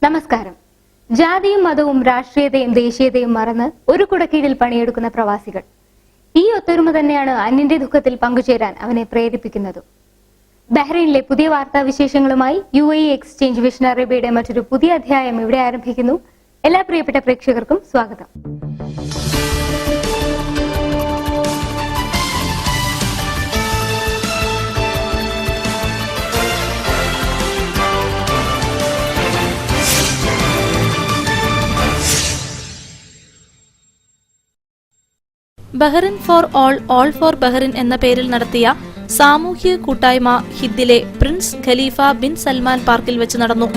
നമസ്കാരം. ജാതിയും മതവും രാഷ്ട്രീയതയും ദേശീയതയും മറന്ന് ഒരു കുടക്കീഴിൽ പണിയെടുക്കുന്ന പ്രവാസികൾ. ഈ ഒത്തൊരുമ തന്നെയാണ് അന്യന്റെ ദുഃഖത്തിൽ പങ്കുചേരാൻ അവനെ പ്രേരിപ്പിക്കുന്നതും. ബഹ്റൈനിലെ പുതിയ വാർത്താ വിശേഷങ്ങളുമായി UAE എക്സ്ചേഞ്ച് വിഷൻ അറേബ്യയുടെ മറ്റൊരു പുതിയ അധ്യായം ഇവിടെ ആരംഭിക്കുന്നു. എല്ലാ പ്രിയപ്പെട്ട പ്രേക്ഷകർക്കും സ്വാഗതം. Bahrain for all for Bahrain എന്ന പേരിൽ നടത്തിയ സാമൂഹിക കൂട്ടായ്മ ഹിദ്ദിലെ പ്രിൻസ് ഖലീഫ ബിൻ സൽമാൻ പാർക്കിൽ വെച്ച് നടന്നു.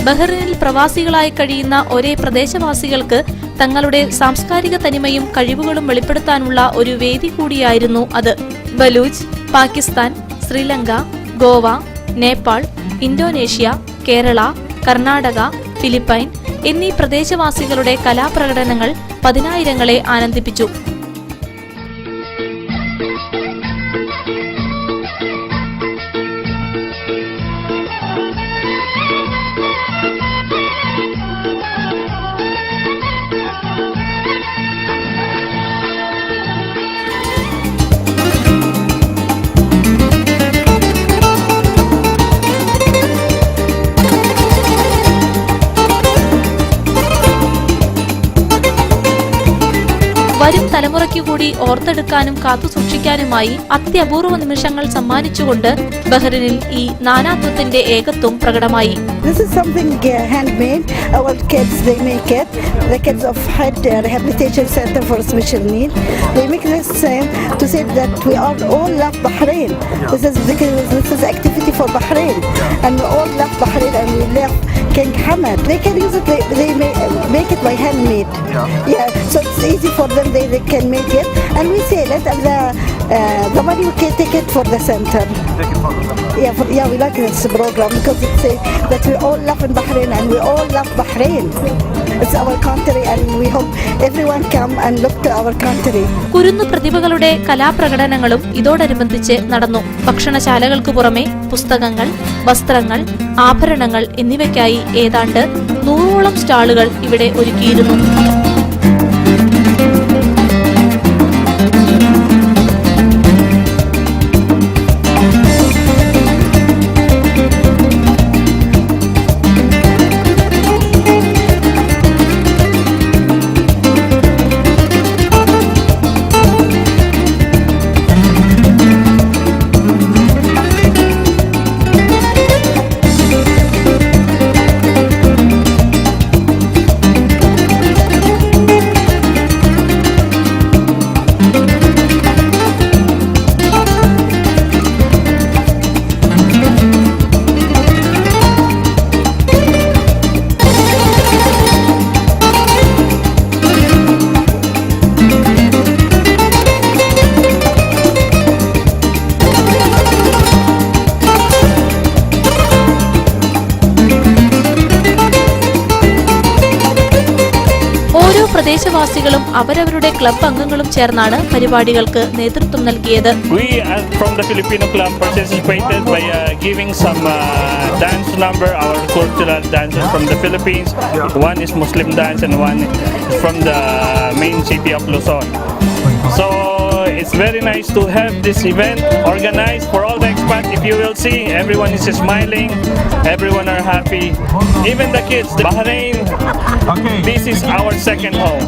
ബഹ്റിനിൽ പ്രവാസികളായി കഴിയുന്ന ഒരേ പ്രദേശവാസികൾക്ക് തങ്ങളുടെ സാംസ്കാരിക തനിമയും കഴിവുകളും വെളിപ്പെടുത്താനുള്ള ഒരു വേദി കൂടിയായിരുന്നു അത്. ബലൂച്ച്, പാകിസ്ഥാൻ, ശ്രീലങ്ക, ഗോവ, നേപ്പാൾ, ഇന്തോനേഷ്യ, കേരള, കർണാടക, ഫിലിപ്പൈൻ എന്നീ പ്രദേശവാസികളുടെ കലാപ്രകടനങ്ങൾ പതിനായിരങ്ങളെ ആനന്ദിപ്പിച്ചു. വരും തലമുറയ്ക്കു കൂടി ഓർത്തെടുക്കാനും കാത്തുസൂക്ഷിക്കാനുമായി അത്യപൂർവ നിമിഷങ്ങൾ സമ്മാനിച്ചുകൊണ്ട് ബഹ്റിനിൽ ഈ നാനാത്വത്തിന്റെ ഏകത്വം പ്രകടമായി. This is something handmade. Our kids, they make it. The kids of Had Rehabilitation Center for Special Needs, they make this to say that we all love Bahrain. This is activity for Bahrain, and we all love Bahrain and we love King Hamad. They can use it. They make it by handmade. Yeah, so it's easy for them. They can make it, and we sell it, and the money we can take it for the center. Yeah, we like this program because it says that we all love in Bahrain and we all love Bahrain. It's our country and we hope everyone come and look to our country. കുരുന്നു പ്രതിഭകളുടെ കലാപ്രകടനങ്ങളും ഇതോടനുബന്ധിച്ച് നടന്നു. ഭക്ഷണശാലകൾക്ക് പുറമെ പുസ്തകങ്ങൾ, വസ്ത്രങ്ങൾ, ആഭരണങ്ങൾ എന്നിവയ്ക്കായി ഏതാണ്ട് 100ഓളം സ്റ്റാളുകൾ ഇവിടെ ഒരുക്കിയിരുന്നു. പ്രദേശവാസികളും അവരവരുടെ ക്ലബ് അംഗങ്ങളും ചേർന്നാണ് പരിപാടികൾക്ക് നേതൃത്വം നൽകിയത്. We from the Filipino club participated by giving some dance number, our cultural dances from the Philippines. One is Muslim dance and one is from the main city of Luzon. So It's very nice to have this event organized for all the expats. If you will see, everyone is smiling, everyone are happy. Even the kids, Bahrain, this is our second home.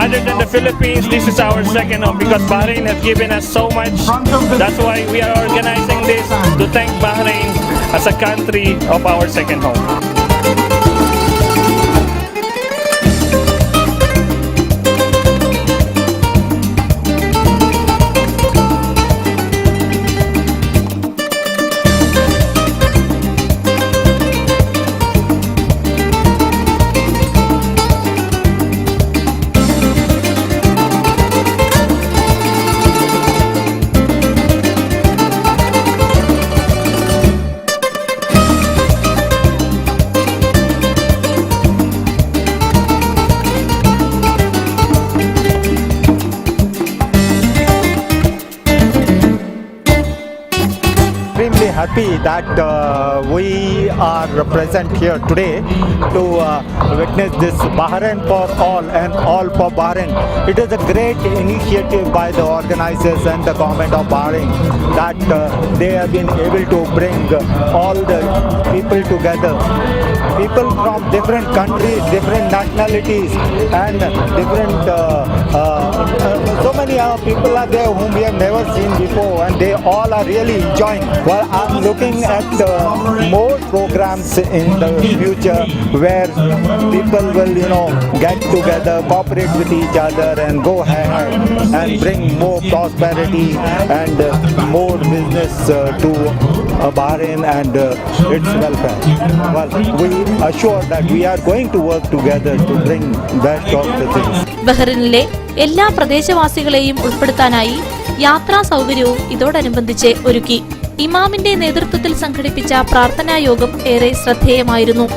Other than the Philippines, this is our second home because Bahrain has given us so much. That's why we are organizing this to thank Bahrain as a country of our second home. Extremely happy that we are present here today to witness this Bahrain for all and all for Bahrain. It is a great initiative by the organizers and the government of Bahrain that they have been able to bring all the people together. People from different countries, different nationalities and different so many people are there whom we have never seen before and they all are really enjoying. Well, I'm looking at more programs in the future where people will, get together, cooperate with each other and go ahead and bring more prosperity and more business to Bahrain and its welfare. Well, we are sure that we are going to work together to bring best of the things. ബഹ്റിനിലെ എല്ലാ പ്രദേശവാസികളെയും ഉൾപ്പെടുത്താനായി യാത്രാ സൗകര്യവും ഇതോടനുബന്ധിച്ച് ഒരുക്കി. ഇമാമിന്റെ നേതൃത്വത്തിൽ സംഘടിപ്പിച്ച പ്രാർത്ഥനാ യോഗം ഏറെ ശ്രദ്ധേയമായിരുന്നു.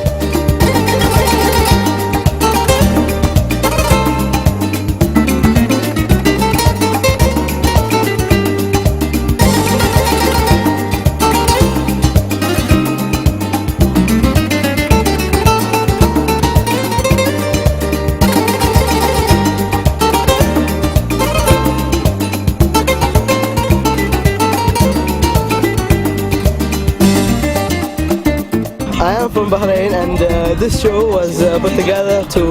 I am from Bahrain, and this show was put together to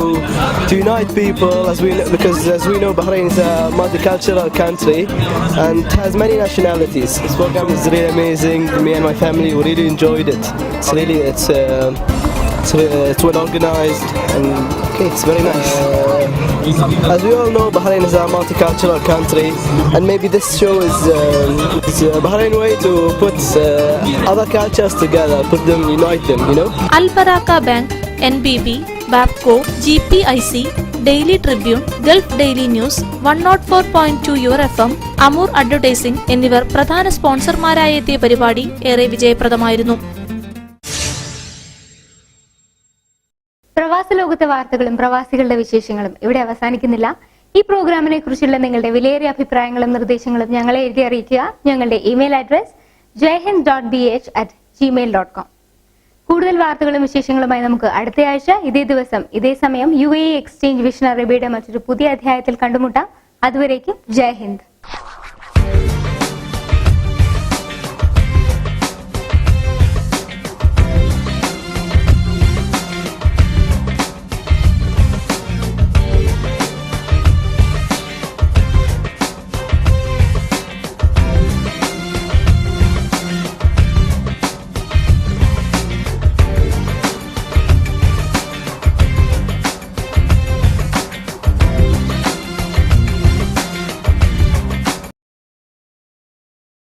unite people, because as we know, Bahrain is a multicultural country and has many nationalities. This program is really amazing. Me and my family we really enjoyed it. It's well organized and it's very nice. As we all know, Bahrain is a multicultural country, and maybe this show is Bahrain way to put other cultures together, unite them, Al Baraka Bank, NBB, Babco, GPIC, Daily Tribune, Gulf Daily News, 104.2 Your FM, Amur Advertising എന്നിവർ പ്രധാന സ്പോൺസർമാരായി എത്തിയ പരിപാടി ഏറെ വിജയപ്രദമായിരുന്നു. പ്രവാസ ലോകത്തെ വാർത്തകളും പ്രവാസികളുടെ വിശേഷങ്ങളും ഇവിടെ അവസാനിക്കുന്നില്ല. ഈ പ്രോഗ്രാമിനെ കുറിച്ചുള്ള നിങ്ങളുടെ വിലയേറിയ അഭിപ്രായങ്ങളും നിർദ്ദേശങ്ങളും ഞങ്ങളെ എഴുതി അറിയിക്കുക. ഞങ്ങളുടെ ഇമെയിൽ അഡ്രസ് jhind.bh@gmail.com. കൂടുതൽ വാർത്തകളും വിശേഷങ്ങളുമായി നമുക്ക് അടുത്തയാഴ്ച ഇതേ ദിവസം ഇതേ സമയം UAE എക്സ്ചേഞ്ച് വിഷൻ അറേബ്യയുടെ മറ്റൊരു പുതിയ അധ്യായത്തിൽ കണ്ടുമുട്ടാം. അതുവരേക്കും ജയ് ഹിന്ദ്.